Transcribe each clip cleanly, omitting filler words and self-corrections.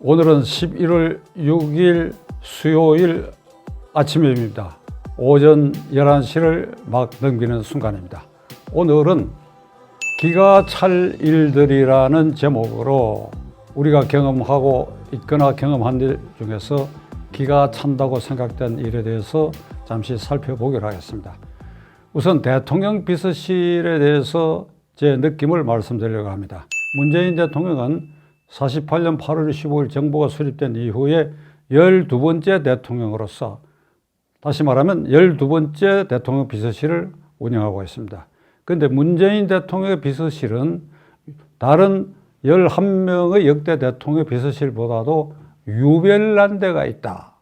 오늘은 11월 6일 수요일 아침입니다. 오전 11시를 막 넘기는 순간입니다. 오늘은 기가 찰 일들이라는 제목으로 우리가 경험하고 있거나 경험한 일 중에서 기가 찬다고 생각된 일에 대해서 잠시 살펴보기로 하겠습니다. 우선 대통령 비서실에 대해서 제 느낌을 말씀드리려고 합니다. 문재인 대통령은 48년 8월 15일 정부가 수립된 이후에 12번째 대통령으로서, 다시 말하면 12번째 대통령 비서실을 운영하고 있습니다. 그런데 문재인 대통령의 비서실은 다른 11명의 역대 대통령 비서실보다도 유별난 데가 있다.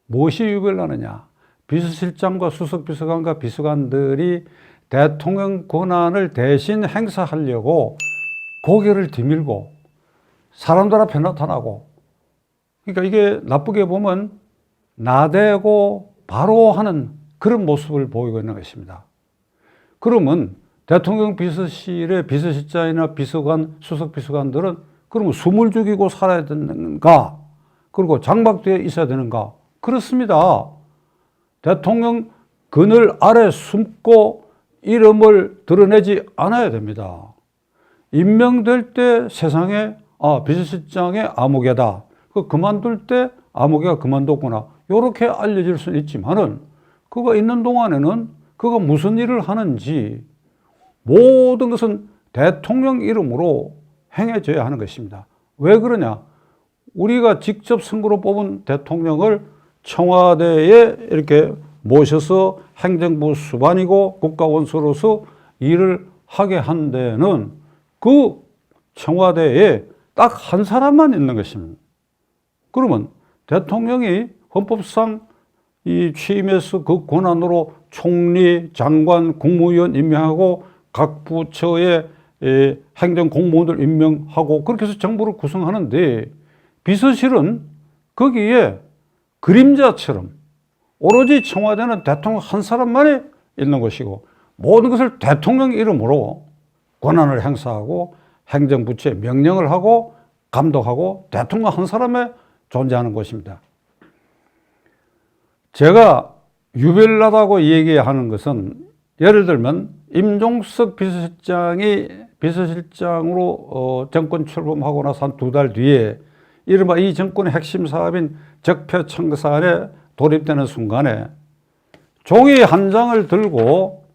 무엇이 유별나느냐? 비서실장과 수석비서관과 비서관들이 대통령 권한을 대신 행사하려고 고개를 뒤밀고 사람들 앞에 나타나고, 그러니까 이게 나쁘게 보면 나대고 바로 하는 그런 모습을 보이고 있는 것입니다. 그러면 대통령 비서실의 비서실장이나 비서관, 수석비서관들은 그러면 숨을 죽이고 살아야 되는가? 그리고 장막되어 있어야 되는가? 그렇습니다. 대통령 그늘 아래 숨고 이름을 드러내지 않아야 됩니다. 임명될 때 세상에 비서실장의 아무개다. 그만둘 때 아무개가 그만뒀구나. 이렇게 알려질 수는 있지만은 그가 있는 동안에는 그가 무슨 일을 하는지 모든 것은 대통령 이름으로 행해져야 하는 것입니다. 왜 그러냐? 우리가 직접 선거로 뽑은 대통령을 청와대에 이렇게 모셔서 행정부 수반이고 국가원수로서 일을 하게 한 데는 그 청와대에 딱 한 사람만 있는 것입니다. 그러면 대통령이 헌법상 이 취임해서 그 권한으로 총리, 장관, 국무위원 임명하고 각 부처의 행정공무원들 임명하고 그렇게 해서 정부를 구성하는데, 비서실은 거기에 그림자처럼 오로지 청와대는 대통령 한 사람만이 있는 것이고 모든 것을 대통령 이름으로 권한을 행사하고 행정부처에 명령을 하고 감독하고 대통령 한 사람에 존재하는 것입니다. 제가 유별나다고 얘기하는 것은, 예를 들면 임종석 비서실장이 비서실장으로 정권 출범하고 나서 한 2달 뒤에 이른바 이 정권의 핵심 사업인 적폐청산에 돌입되는 순간에 종이 한 장을 들고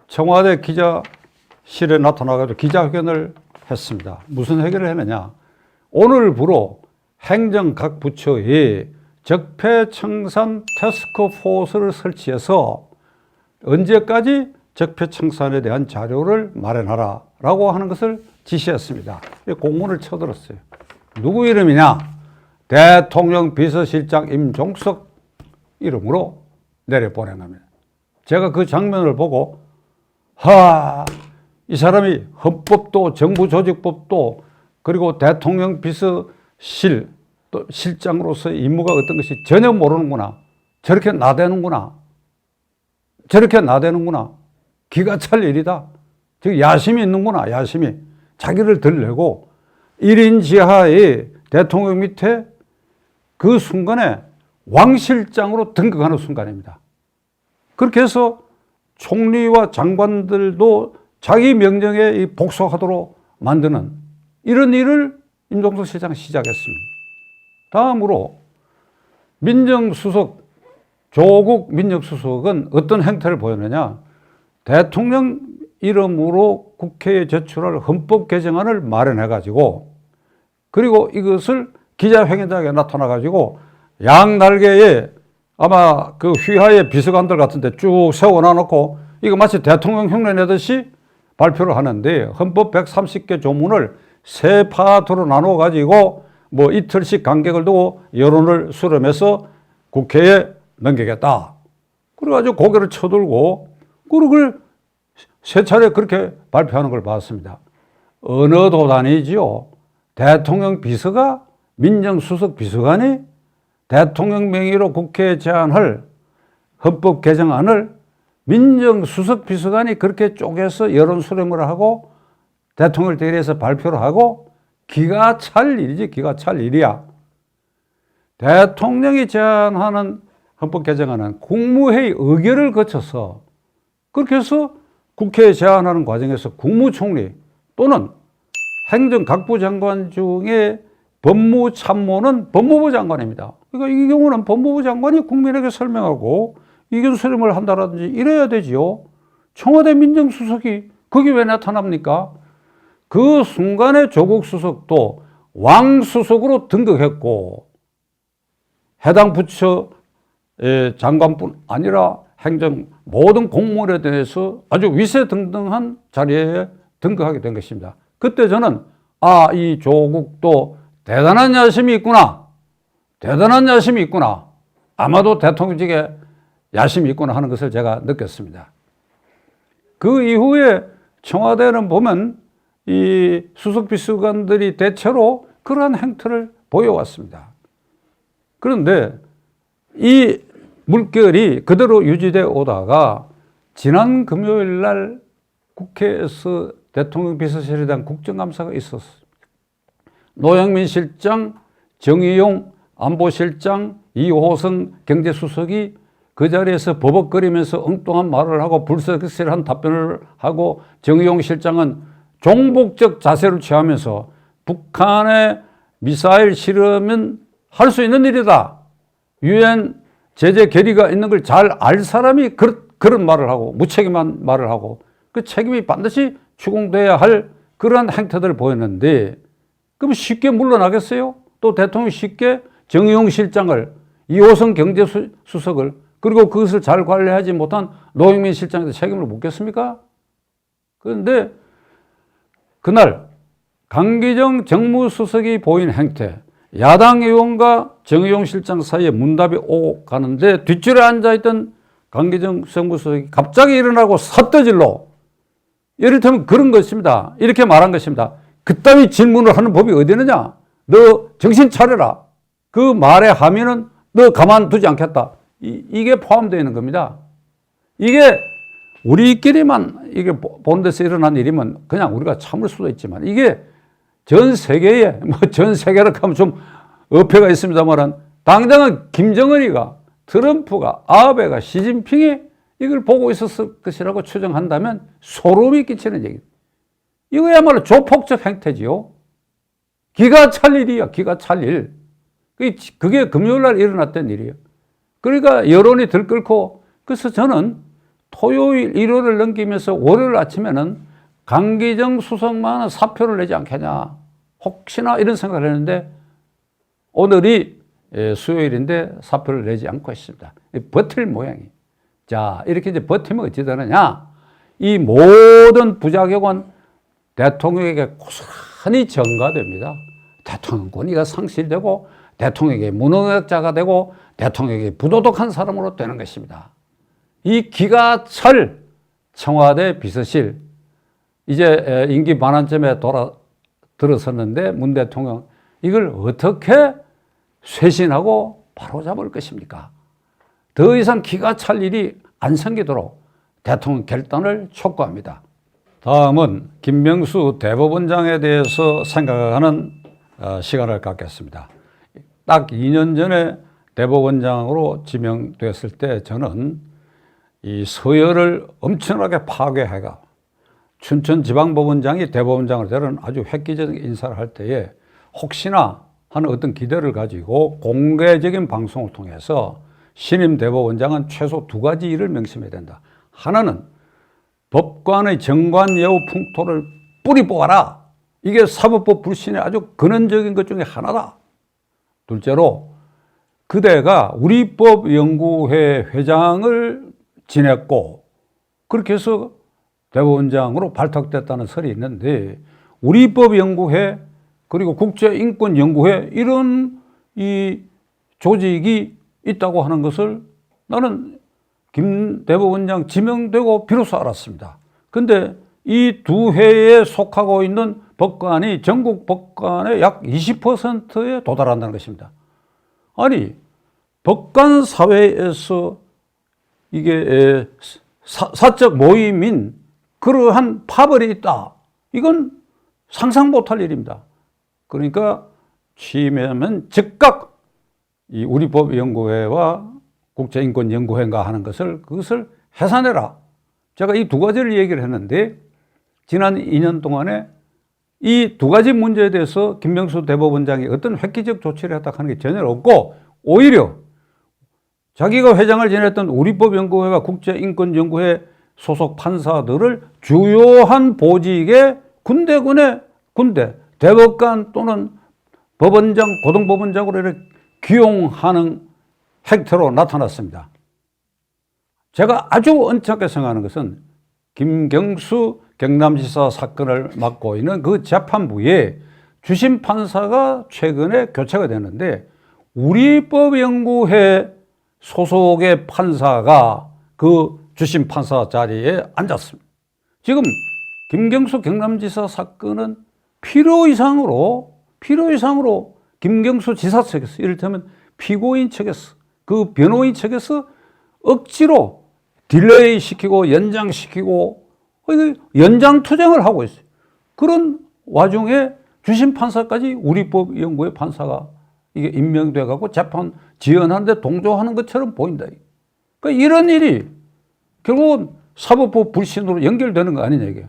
청와대 기자실에 나타나가지고 기자회견을 했습니다. 무슨 회견을 했느냐? 오늘부로 행정 각 부처에 적폐청산 태스크포스를 설치해서 언제까지 적폐청산에 대한 자료를 마련하라 라고 하는 것을 지시했습니다. 공문을 쳐들었어요. 누구 이름이냐? 대통령 비서실장 임종석 이름으로 내려보낸 겁니다. 제가 그 장면을 보고 이 사람이 헌법도 정부조직법도 그리고 대통령 비서실 또 실장으로서의 임무가 어떤 것이 전혀 모르는구나. 저렇게 나대는구나. 기가 찰 일이다. 즉 야심이 있는구나. 야심이. 자기를 들내고 1인 지하의 대통령 밑에 그 순간에 왕실장으로 등극하는 순간입니다. 그렇게 해서 총리와 장관들도 자기 명령에 복속하도록 만드는 이런 일을 임종석 실장이 시작했습니다. 다음으로 민정수석, 조국 민정수석은 어떤 행태를 보였느냐? 대통령 이름으로 국회에 제출할 헌법 개정안을 마련해가지고, 그리고 이것을 기자회견장에 나타나가지고 양날개에 아마 그 휘하의 비서관들 같은데 쭉 세워놔놓고 이거 마치 대통령 흉내 내듯이 발표를 하는데, 헌법 130개 조문을 3파트로 나눠가지고 뭐 이틀씩 간격을 두고 여론을 수렴해서 국회에 넘기겠다. 그래가지고 고개를 쳐들고 그걸 3차례 그렇게 발표하는 걸 봤습니다. 어느 도단이지요? 대통령 비서가, 민정수석 비서관이 대통령 명의로 국회에 제안할 헌법 개정안을 민정수석 비서관이 그렇게 쪼개서 여론 수렴을 하고 대통령을 대리해서 발표를 하고 기가 찰 일이지, 기가 찰 일이야. 대통령이 제안하는 헌법 개정안은 국무회의 의결을 거쳐서 그렇게 해서 국회에 제안하는 과정에서 국무총리 또는 행정각부 장관 중에 법무참모는 법무부 장관입니다. 그러니까 이 경우는 법무부 장관이 국민에게 설명하고 의견 수렴을 한다든지 이래야 되지요. 청와대 민정수석이 거기 왜 나타납니까? 그 순간에 조국 수석도 왕수석으로 등극했고 해당 부처 장관뿐 아니라 행정 모든 공무원에 대해서 아주 위세등등한 자리에 등극하게 된 것입니다. 그때 저는 이 조국도 대단한 야심이 있구나. 대단한 야심이 있구나. 아마도 대통령직에 야심이 있구나 하는 것을 제가 느꼈습니다. 그 이후에 청와대는 보면 이 수석비서관들이 대체로 그러한 행태를 보여왔습니다. 그런데 이 물결이 그대로 유지되어 오다가 지난 금요일 날 국회에서 대통령 비서실에 대한 국정감사가 있었습니다. 노영민 실장, 정의용 안보실장, 이호성 경제수석이 그 자리에서 버벅거리면서 엉뚱한 말을 하고 불석실한 답변을 하고 정의용 실장은 종북적 자세를 취하면서 북한의 미사일 실험은 할 수 있는 일이다. 유엔 제재 결의가 있는 걸 잘 알 사람이 그런 말을 하고 무책임한 말을 하고 그 책임이 반드시 추궁돼야 할 그러한 행태들을 보였는데 그럼 쉽게 물러나겠어요? 또 대통령이 쉽게 정의용 실장을 이호성 경제수석을 그리고 그것을 잘 관리하지 못한 노영민 실장한테 책임을 묻겠습니까? 그런데 그날 강기정 정무수석이 보인 행태 야당 의원과 정의용 실장 사이에 문답이 오고 가는데 뒷줄에 앉아있던 강기정 정무수석이 갑자기 일어나고 삿대질로 이를테면 그런 것입니다. 이렇게 말한 것입니다. 그따위 질문을 하는 법이 어디 있느냐? 너 정신 차려라. 그 말의 함의는 너 가만두지 않겠다. 이게 포함되어 있는 겁니다. 이게 우리끼리만 이게 보는 데서 일어난 일이면 그냥 우리가 참을 수도 있지만 이게 전 세계에 전 세계로 하면 좀 어폐가 있습니다만 당장은 김정은이가 트럼프가 아베가 시진핑이 이걸 보고 있었을 것이라고 추정한다면 소름이 끼치는 얘기입니다. 이거야말로 조폭적 행태지요. 기가 찰 일이야. 기가 찰 일. 그게 금요일 날 일어났던 일이에요. 그러니까 여론이 들끓고 그래서 저는 토요일 일요일을 넘기면서 월요일 아침에는 강기정 수석만 사표를 내지 않겠냐. 혹시나 이런 생각을 했는데 오늘이 수요일인데 사표를 내지 않고 있습니다. 버틸 모양이. 자, 이렇게 이제 버티면 어찌 되느냐. 이 모든 부작용은 대통령에게 고스란히 전가됩니다. 대통령 권위가 상실되고 대통령에게 무능력자가 되고 대통령에게 부도덕한 사람으로 되는 것입니다. 이 기가 찰 청와대 비서실 이제 임기 반환점에 들어섰는데 문 대통령 이걸 어떻게 쇄신하고 바로잡을 것입니까? 더 이상 기가 찰 일이 안 생기도록 대통령 결단을 촉구합니다. 다음은 김명수 대법원장에 대해서 생각하는 시간을 갖겠습니다. 딱 2년 전에 대법원장으로 지명됐을 때 저는 이 서열을 엄청나게 파괴해가 춘천지방법원장이 대법원장을 되는 아주 획기적인 인사를 할 때에 혹시나 하는 어떤 기대를 가지고 공개적인 방송을 통해서 신임 대법원장은 최소 2가지 일을 명심해야 된다. 하나는 법관의 정관예우 풍토를 뿌리 뽑아라. 이게 사법법 불신의 아주 근원적인 것 중에 하나다. 둘째로 그대가 우리법연구회 회장을 지냈고 그렇게 해서 대법원장으로 발탁됐다는 설이 있는데 우리법연구회 그리고 국제인권연구회 이런 이 조직이 있다고 하는 것을 나는 김 대법원장 지명되고 비로소 알았습니다. 그런데 이 두 회에 속하고 있는 법관이 전국 법관의 약 20%에 도달한다는 것입니다. 아니, 법관 사회에서 이게 사적 모임인 그러한 파벌이 있다. 이건 상상 못할 일입니다. 그러니까 취임하면 즉각 이 우리법연구회와 국제인권연구회인가 하는 그것을 해산해라. 제가 이 두 가지를 얘기를 했는데 지난 2년 동안에 이 두 가지 문제에 대해서 김명수 대법원장이 어떤 획기적 조치를 했다 하는 게 전혀 없고 오히려 자기가 회장을 지냈던 우리법연구회와 국제인권연구회 소속 판사들을 주요한 보직의 군대, 대법관 또는 법원장, 고등법원장으로 이렇게 기용하는 행태로 나타났습니다. 제가 아주 언짢게 생각하는 것은 김경수 경남지사 사건을 맡고 있는 그 재판부에 주심 판사가 최근에 교체가 됐는데 우리법연구회 소속의 판사가 그 주심 판사 자리에 앉았습니다. 지금 김경수 경남지사 사건은 필요 이상으로 김경수 지사 측에서 이를테면 피고인 측에서 그 변호인 측에서 억지로 딜레이 시키고 연장시키고 연장투쟁을 하고 있어요. 그런 와중에 주심 판사까지 우리법연구회 판사가 이게 임명돼 갖고 재판 지연하는데 동조하는 것처럼 보인다. 그러니까 이런 일이 결국은 사법부 불신으로 연결되는 거 아니냐 이게.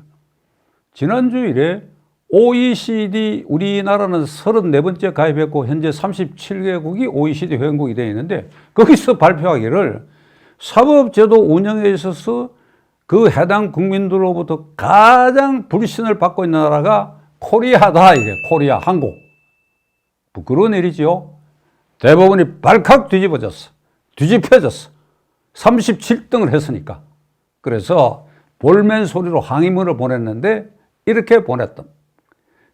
지난주일에 OECD 우리나라는 34번째 가입했고 현재 37개국이 OECD 회원국이 되어 있는데 거기서 발표하기를 사법제도 운영에 있어서 그 해당 국민들로부터 가장 불신을 받고 있는 나라가 코리아다. 이게 코리아, 한국. 부끄러운 일이지요. 대법원이 발칵 뒤집혀졌어. 37등을 했으니까. 그래서 볼멘 소리로 항의문을 보냈는데 이렇게 보냈던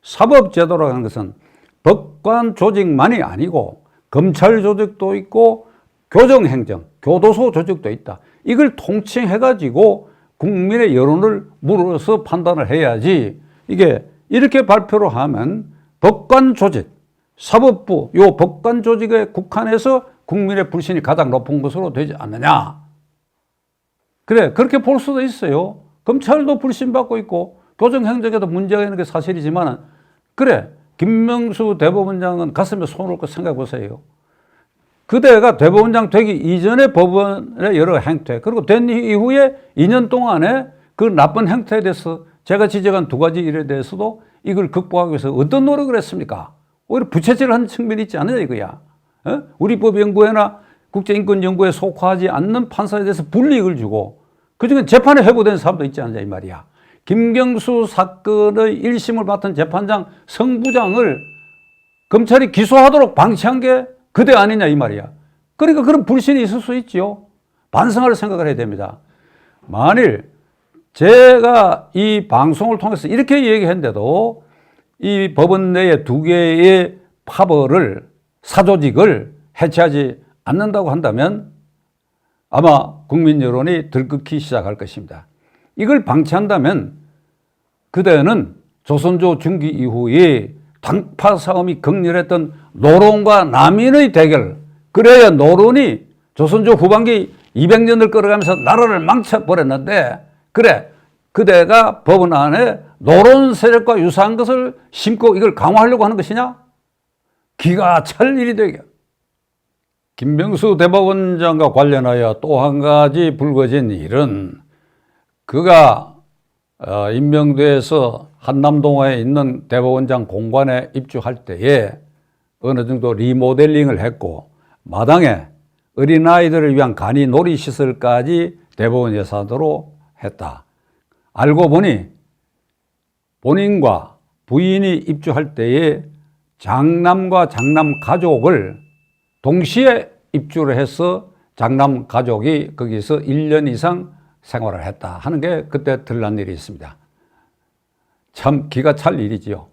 사법제도라고 하는 것은 법관 조직만이 아니고 검찰 조직도 있고 교정행정, 교도소 조직도 있다. 이걸 통칭해가지고 국민의 여론을 물어서 판단을 해야지 이게 이렇게 발표를 하면 법관 조직, 사법부, 요 법관 조직에 국한해서 국민의 불신이 가장 높은 것으로 되지 않느냐. 그래, 그렇게 볼 수도 있어요. 검찰도 불신받고 있고 교정행정에도 문제가 있는 게 사실이지만 그래, 김명수 대법원장은 가슴에 손을 얹고 생각해 보세요. 그대가 대법원장 되기 이전에 법원의 여러 행태, 그리고 된 이후에 2년 동안에 그 나쁜 행태에 대해서 제가 지적한 두 가지 일에 대해서도 이걸 극복하기 위해서 어떤 노력을 했습니까? 오히려 부채질하는 측면이 있지 않느냐 이거야. 우리법연구회나 국제인권연구회에 속하지 않는 판사에 대해서 불이익을 주고 그중에 재판에 회부된 사람도 있지 않느냐 이 말이야. 김경수 사건의 1심을 맡은 재판장 성부장을 검찰이 기소하도록 방치한 게 그대 아니냐 이 말이야. 그러니까 그런 불신이 있을 수 있지요. 반성할 생각을 해야 됩니다. 만일 제가 이 방송을 통해서 이렇게 얘기했는데도 이 법원 내에 두 개의 파벌을, 사조직을 해체하지 않는다고 한다면 아마 국민 여론이 들끓기 시작할 것입니다. 이걸 방치한다면 그대는 조선조 중기 이후에 당파 싸움이 극렬했던 노론과 남인의 대결, 그래야 노론이 조선조 후반기 200년을 끌어가면서 나라를 망쳐버렸는데 그래, 그대가 법원 안에 노론 세력과 유사한 것을 심고 이걸 강화하려고 하는 것이냐? 기가 찰 일이 되게. 김명수 대법원장과 관련하여 또 한 가지 불거진 일은 그가 임명돼서 한남동에 있는 대법원장 공관에 입주할 때에 어느 정도 리모델링을 했고 마당에 어린아이들을 위한 간이 놀이시설까지 대법원 예산으로 했다. 알고 보니 본인과 부인이 입주할 때에 장남과 장남 가족을 동시에 입주를 해서 장남 가족이 거기서 1년 이상 생활을 했다 하는 게 그때 드러난 일이 있습니다. 참 기가 찰 일이지요.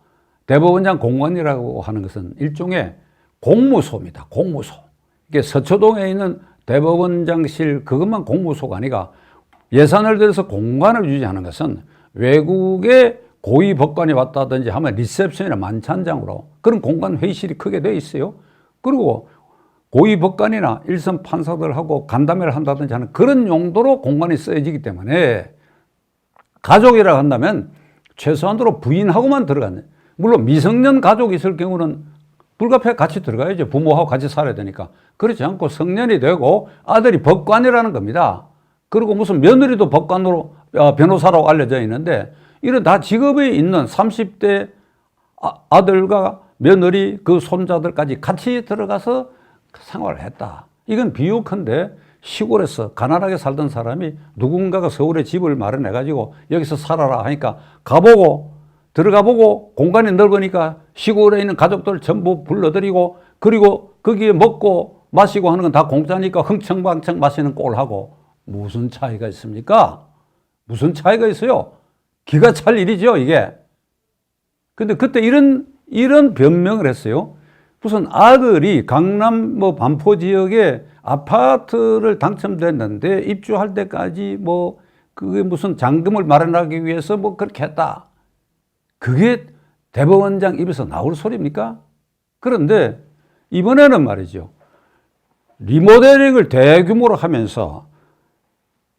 대법원장 공관이라고 하는 것은 일종의 공무소입니다. 공무소. 이게 서초동에 있는 대법원장실 그것만 공무소가 아니라 예산을 들여서 공관을 유지하는 것은 외국의 고위 법관이 왔다든지 하면 리셉션이나 만찬장으로 그런 공관 회의실이 크게 되어 있어요. 그리고 고위 법관이나 일선 판사들하고 간담회를 한다든지 하는 그런 용도로 공간이 쓰여지기 때문에 가족이라고 한다면 최소한으로 부인하고만 들어가는, 물론 미성년 가족이 있을 경우는 불가피하게 같이 들어가야죠. 부모하고 같이 살아야 되니까. 그렇지 않고 성년이 되고 아들이 법관이라는 겁니다. 그리고 무슨 며느리도 법관으로 변호사라고 알려져 있는데 이런 다 직업이 있는 30대 아들과 며느리 그 손자들까지 같이 들어가서 생활을 했다. 이건 비유컨대 시골에서 가난하게 살던 사람이 누군가가 서울에 집을 마련해 가지고 여기서 살아라 하니까 들어가 보고 공간이 넓으니까 시골에 있는 가족들 전부 불러들이고 그리고 거기에 먹고 마시고 하는 건 다 공짜니까 흥청망청 마시는 꼴 하고 무슨 차이가 있습니까? 무슨 차이가 있어요? 기가 찰 일이죠, 이게. 근데 그때 이런 변명을 했어요. 무슨 아들이 강남 반포 지역에 아파트를 당첨됐는데 입주할 때까지 그게 무슨 잔금을 마련하기 위해서 그렇게 했다. 그게 대법원장 입에서 나올 소리입니까? 그런데 이번에는 말이죠. 리모델링을 대규모로 하면서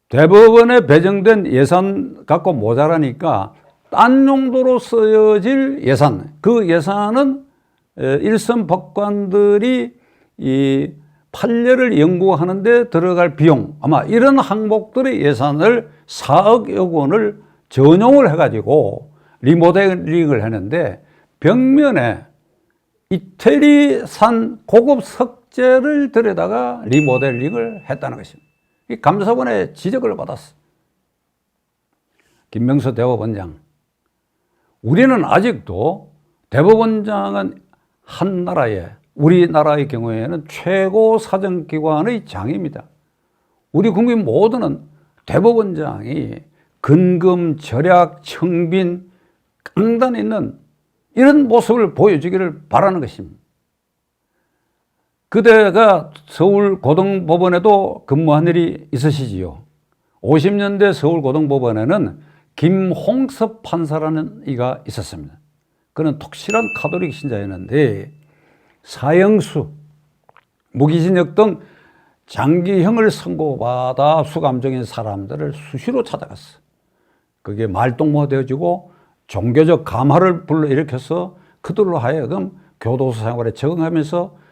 대법원에 배정된 예산 갖고 모자라니까 딴 용도로 쓰여질 예산, 그 예산은 일선 법관들이 이 판례를 연구하는 데 들어갈 비용, 아마 이런 항목들의 예산을 4억여 원을 전용을 해가지고 리모델링을 했는데 벽면에 이태리산 고급 석재를 들여다가 리모델링을 했다는 것입니다. 이 감사원의 지적을 받았어. 김명수 대법원장. 우리는 아직도 대법원장은 한 나라의, 우리나라의 경우에는 최고 사정기관의 장입니다. 우리 국민 모두는 대법원장이 근검, 절약, 청빈, 강단 있는 이런 모습을 보여주기를 바라는 것입니다. 그대가 서울고등법원에도 근무한 일이 있으시지요. 50년대 서울고등법원에는 김홍섭 판사라는 이가 있었습니다. 그는 독실한 카톨릭 신자였는데 사형수, 무기징역 등 장기형을 선고받아 수감 중인 사람들을 수시로 찾아갔어. 그게 말동무가 되어지고 종교적 감화를 불러일으켜서 그들로 하여금 교도소 생활에 적응하면서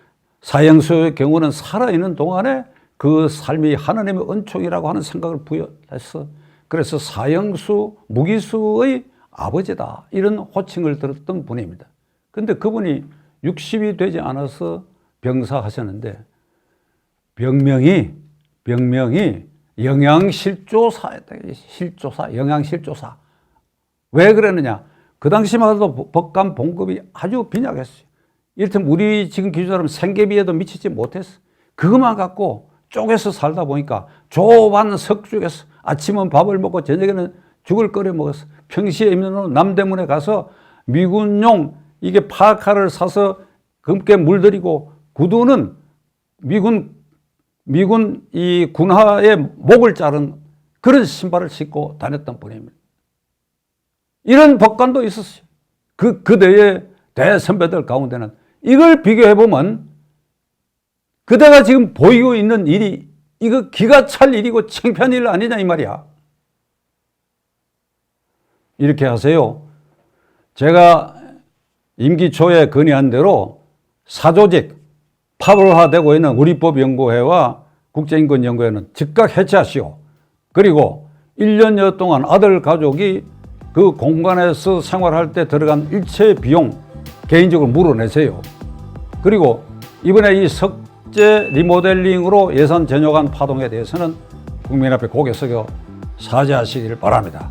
사형수의 경우는 살아있는 동안에 그 삶이 하나님의 은총이라고 하는 생각을 부여했어. 그래서 사형수, 무기수의 아버지다. 이런 호칭을 들었던 분입니다. 근데 그분이 60이 되지 않아서 병사하셨는데 병명이 영양실조사였다. 영양실조사. 왜 그러느냐? 그 당시만 해도 법관 봉급이 아주 빈약했어요. 이를테면 우리 지금 기준으로 생계비에도 미치지 못했어. 그것만 갖고 쪼개서 살다 보니까 좁은 석죽에서 아침은 밥을 먹고 저녁에는 죽을 끓여 먹었어. 평시에는 남대문에 가서 미군용 이게 파카를 사서 금께 물들이고 구두는 미군 이 군화의 목을 자른 그런 신발을 신고 다녔던 분입니다. 이런 법관도 있었어요. 그대의 대선배들 가운데는 이걸 비교해보면 그대가 지금 보이고 있는 일이 이거 기가 찰 일이고 창피한 일 아니냐 이 말이야. 이렇게 하세요. 제가 임기 초에 건의한 대로 사조직 파벌화되고 있는 우리법연구회와 국제인권연구회는 즉각 해체하시오. 그리고 1년여 동안 아들 가족이 그 공간에서 생활할 때 들어간 일체 비용 개인적으로 물어내세요. 그리고 이번에 이 석재 리모델링으로 예산 전용한 파동에 대해서는 국민 앞에 고개 숙여 사죄하시기를 바랍니다.